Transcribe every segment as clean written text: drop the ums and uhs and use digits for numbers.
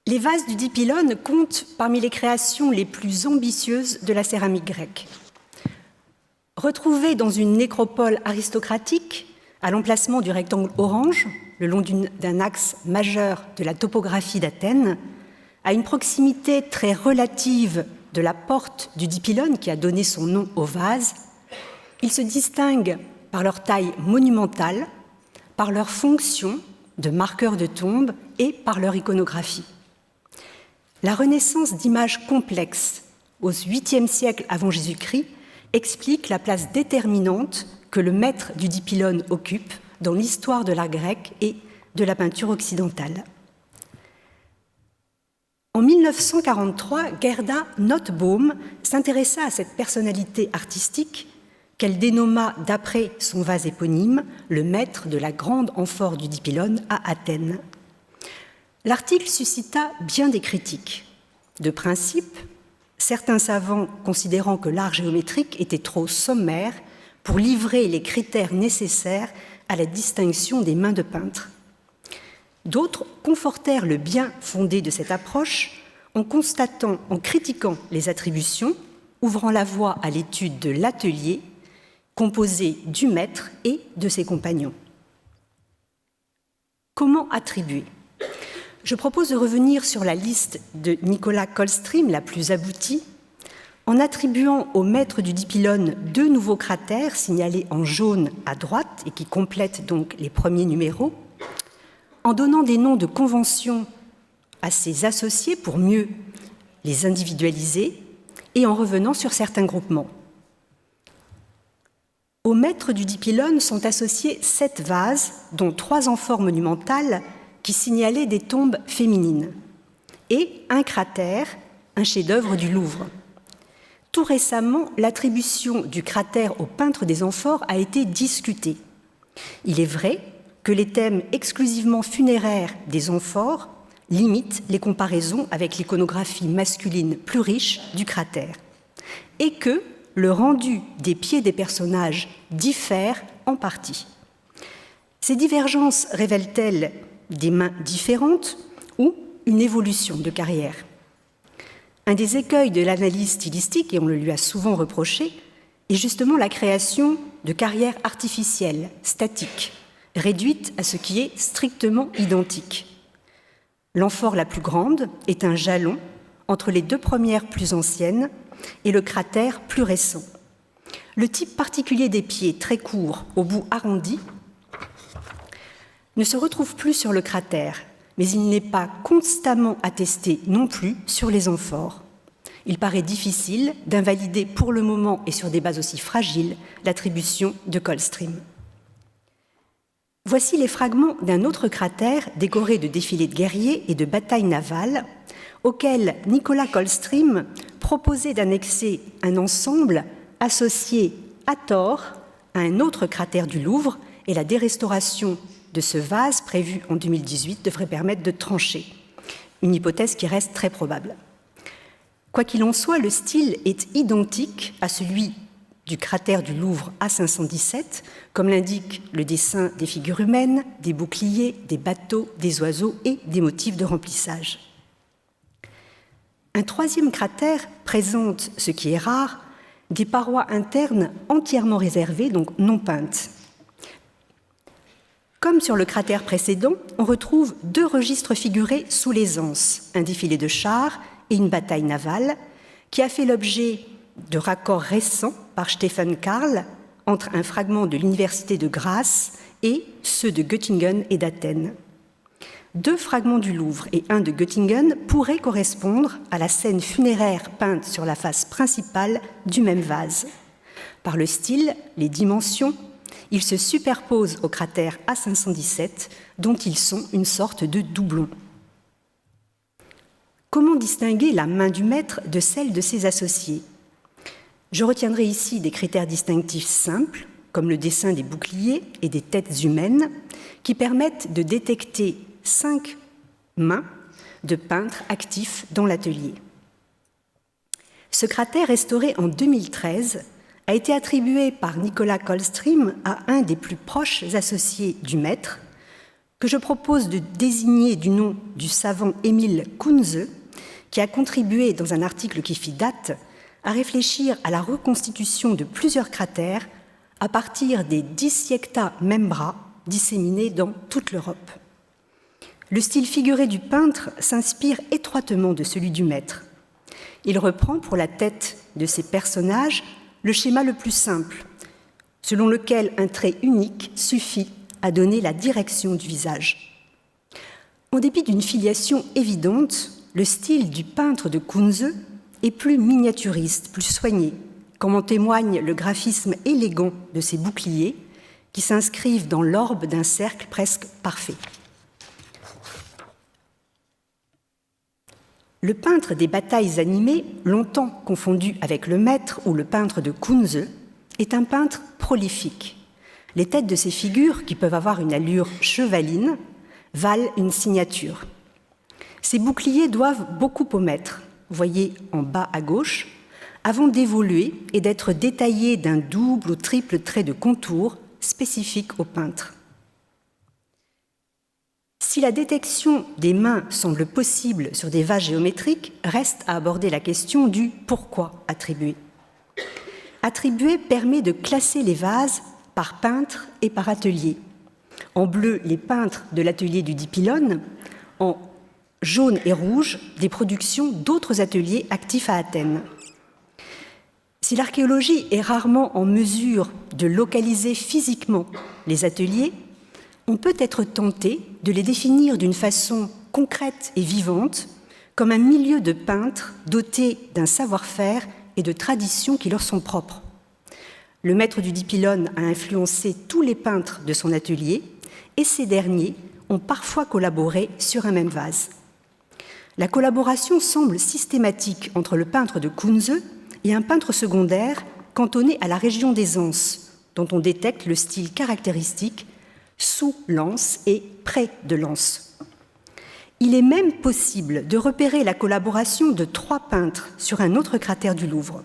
Les vases du dipylone comptent parmi les créations les plus ambitieuses de la céramique grecque. Retrouvés dans une nécropole aristocratique, à l'emplacement du rectangle orange, le long d'un axe majeur de la topographie d'Athènes, à une proximité très relative de la porte du dipylone qui a donné son nom au vase, ils se distinguent par leur taille monumentale, par leur fonction de marqueur de tombe et par leur iconographie. La renaissance d'images complexes au 8e siècle avant Jésus-Christ explique la place déterminante que le maître du dipylone occupe dans l'histoire de l'art grec et de la peinture occidentale. En 1943, Gerda Nottebohm s'intéressa à cette personnalité artistique qu'elle dénomma d'après son vase éponyme le maître de la grande amphore du dipylone à Athènes. L'article suscita bien des critiques. De principe, certains savants considérant que l'art géométrique était trop sommaire pour livrer les critères nécessaires à la distinction des mains de peintre. D'autres confortèrent le bien fondé de cette approche en critiquant les attributions, ouvrant la voie à l'étude de l'atelier, composé du maître et de ses compagnons. Comment attribuer ? Je propose de revenir sur la liste de Nicolas Coldstream, la plus aboutie, en attribuant au maître du dipylone 2 nouveaux cratères signalés en jaune à droite et qui complètent donc les premiers numéros, en donnant des noms de convention à ses associés pour mieux les individualiser et en revenant sur certains groupements. Au maître du dipylone sont associés 7 vases, dont 3 amphores monumentales qui signalaient des tombes féminines, et un cratère, un chef-d'œuvre du Louvre. Tout récemment, l'attribution du cratère au peintre des amphores a été discutée. Il est vrai que les thèmes exclusivement funéraires des amphores limitent les comparaisons avec l'iconographie masculine plus riche du cratère, et que le rendu des pieds des personnages diffère en partie. Ces divergences révèlent-elles des mains différentes ou une évolution de carrière? Un des écueils de l'analyse stylistique, et on le lui a souvent reproché, est justement la création de carrières artificielles, statiques, réduites à ce qui est strictement identique. L'amphore la plus grande est un jalon entre les 2 premières plus anciennes et le cratère plus récent. Le type particulier des pieds, très courts, au bout arrondi, ne se retrouve plus sur le cratère, mais il n'est pas constamment attesté non plus sur les amphores. Il paraît difficile d'invalider pour le moment et sur des bases aussi fragiles l'attribution de Coldstream. Voici les fragments d'un autre cratère décoré de défilés de guerriers et de batailles navales, auquel Nicolas Coldstream proposait d'annexer un ensemble associé à tort à un autre cratère du Louvre, et la dérestauration de ce vase prévu en 2018 devrait permettre de trancher, une hypothèse qui reste très probable. Quoi qu'il en soit, le style est identique à celui du cratère du Louvre A517, comme l'indique le dessin des figures humaines, des boucliers, des bateaux, des oiseaux et des motifs de remplissage. Un 3e cratère présente, ce qui est rare, des parois internes entièrement réservées, donc non peintes. Comme sur le cratère précédent, on retrouve 2 registres figurés sous les anses, un défilé de chars et une bataille navale, qui a fait l'objet de raccords récents par Stefan Karl entre un fragment de l'université de Graz et ceux de Göttingen et d'Athènes. 2 fragments du Louvre et un de Göttingen pourraient correspondre à la scène funéraire peinte sur la face principale du même vase. Par le style, les dimensions, ils se superposent au cratère A517, dont ils sont une sorte de doublon. Comment distinguer la main du maître de celle de ses associés ? Je retiendrai ici des critères distinctifs simples, comme le dessin des boucliers et des têtes humaines, qui permettent de détecter 5 mains de peintres actifs dans l'atelier. Ce cratère, restauré en 2013, a été attribué par Nicolas Coldstream à un des plus proches associés du maître, que je propose de désigner du nom du savant Emil Kunze, qui a contribué dans un article qui fit date à réfléchir à la reconstitution de plusieurs cratères à partir des Dissecta Membra disséminés dans toute l'Europe. Le style figuré du peintre s'inspire étroitement de celui du maître. Il reprend pour la tête de ses personnages le schéma le plus simple, selon lequel un trait unique suffit à donner la direction du visage. En dépit d'une filiation évidente, le style du peintre de Kunze est plus miniaturiste, plus soigné, comme en témoigne le graphisme élégant de ses boucliers qui s'inscrivent dans l'orbe d'un cercle presque parfait. Le peintre des batailles animées, longtemps confondu avec le maître ou le peintre de Kunze, est un peintre prolifique. Les têtes de ces figures, qui peuvent avoir une allure chevaline, valent une signature. Ces boucliers doivent beaucoup au maître, voyez en bas à gauche, avant d'évoluer et d'être détaillés d'un double ou triple trait de contour spécifique au peintre. Si la détection des mains semble possible sur des vases géométriques, reste à aborder la question du pourquoi attribuer. Attribuer permet de classer les vases par peintre et par atelier. En bleu, les peintres de l'atelier du Dipylone, en jaune et rouge, des productions d'autres ateliers actifs à Athènes. Si l'archéologie est rarement en mesure de localiser physiquement les ateliers, on peut être tenté de les définir d'une façon concrète et vivante comme un milieu de peintres doté d'un savoir-faire et de traditions qui leur sont propres. Le maître du Dipylone a influencé tous les peintres de son atelier et ces derniers ont parfois collaboré sur un même vase. La collaboration semble systématique entre le peintre de Kunze et un peintre secondaire cantonné à la région des Anses, dont on détecte le style caractéristique sous l'anse et près de l'anse. Il est même possible de repérer la collaboration de 3 peintres sur un autre cratère du Louvre.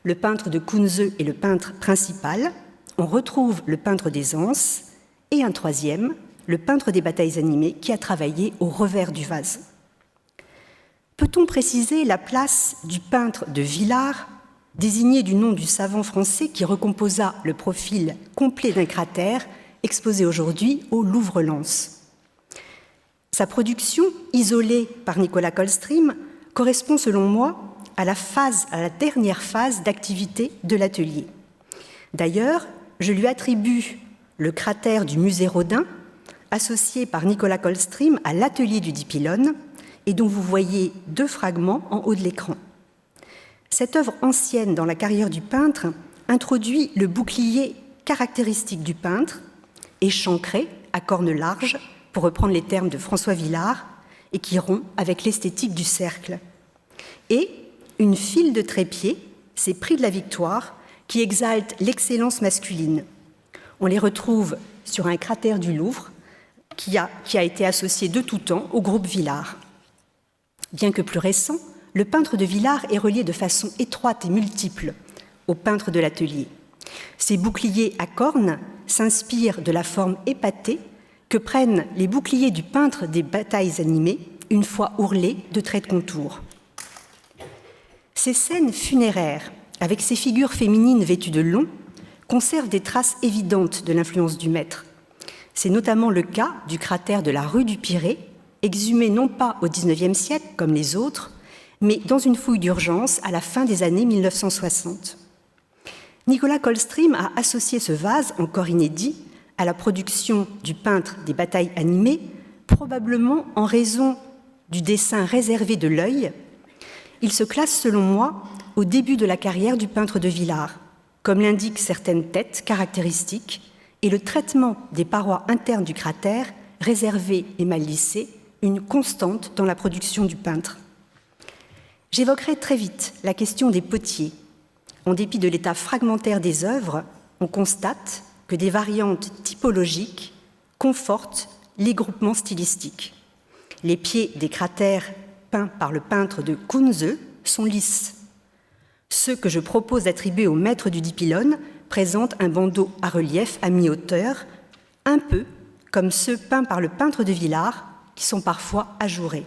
Le peintre de Kunze est le peintre principal, on retrouve le peintre des Anses et un troisième, le peintre des batailles animées, qui a travaillé au revers du vase. Peut-on préciser la place du peintre de Villars, désigné du nom du savant français qui recomposa le profil complet d'un cratère exposé aujourd'hui au Louvre-Lens. Sa production, isolée par Nicolas Coldstream, correspond selon moi à la dernière phase d'activité de l'atelier. D'ailleurs, je lui attribue le cratère du musée Rodin, associé par Nicolas Coldstream à l'atelier du Dipylone, et dont vous voyez 2 fragments en haut de l'écran. Cette œuvre ancienne dans la carrière du peintre introduit le bouclier caractéristique du peintre, échancré, à cornes larges, pour reprendre les termes de François Villars, et qui rompt avec l'esthétique du cercle. Et une file de trépieds, ces prix de la victoire, qui exaltent l'excellence masculine. On les retrouve sur un cratère du Louvre, qui a été associé de tout temps au groupe Villars. Bien que plus récent, le peintre de Villars est relié de façon étroite et multiple au peintre de l'atelier. Ces boucliers à cornes s'inspirent de la forme épatée que prennent les boucliers du peintre des batailles animées, une fois ourlés de traits de contour. Ces scènes funéraires, avec ces figures féminines vêtues de long, conservent des traces évidentes de l'influence du maître. C'est notamment le cas du cratère de la rue du Pirée, exhumé non pas au XIXe siècle comme les autres, mais dans une fouille d'urgence à la fin des années 1960. Nicolas Coldstream a associé ce vase, encore inédit, à la production du peintre des batailles animées, probablement en raison du dessin réservé de l'œil. Il se classe, selon moi, au début de la carrière du peintre de Villars, comme l'indiquent certaines têtes caractéristiques et le traitement des parois internes du cratère, réservé et mal lissé, une constante dans la production du peintre. J'évoquerai très vite la question des potiers. En dépit de l'état fragmentaire des œuvres, on constate que des variantes typologiques confortent les groupements stylistiques. Les pieds des cratères peints par le peintre de Kunze sont lisses. Ceux que je propose d'attribuer au maître du Dipylone présentent un bandeau à relief à mi-hauteur, un peu comme ceux peints par le peintre de Villars, qui sont parfois ajourés.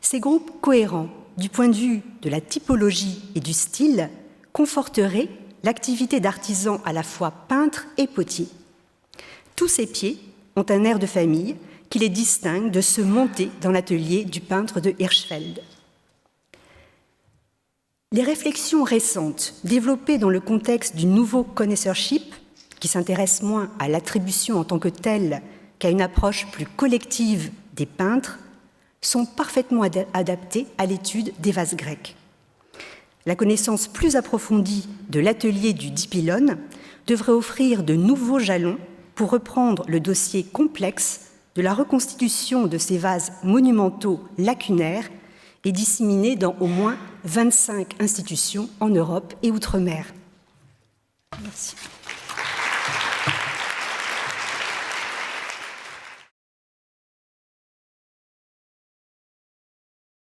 Ces groupes cohérents, du point de vue de la typologie et du style, conforteraient l'activité d'artisan à la fois peintre et potier. Tous ces pieds ont un air de famille qui les distingue de ceux montés dans l'atelier du peintre de Hirschfeld. Les réflexions récentes, développées dans le contexte du nouveau connoisseurship, qui s'intéresse moins à l'attribution en tant que telle qu'à une approche plus collective des peintres, sont parfaitement adaptées à l'étude des vases grecs. La connaissance plus approfondie de l'atelier du Dipylone devrait offrir de nouveaux jalons pour reprendre le dossier complexe de la reconstitution de ces vases monumentaux lacunaires et disséminés dans au moins 25 institutions en Europe et outre-mer. Merci.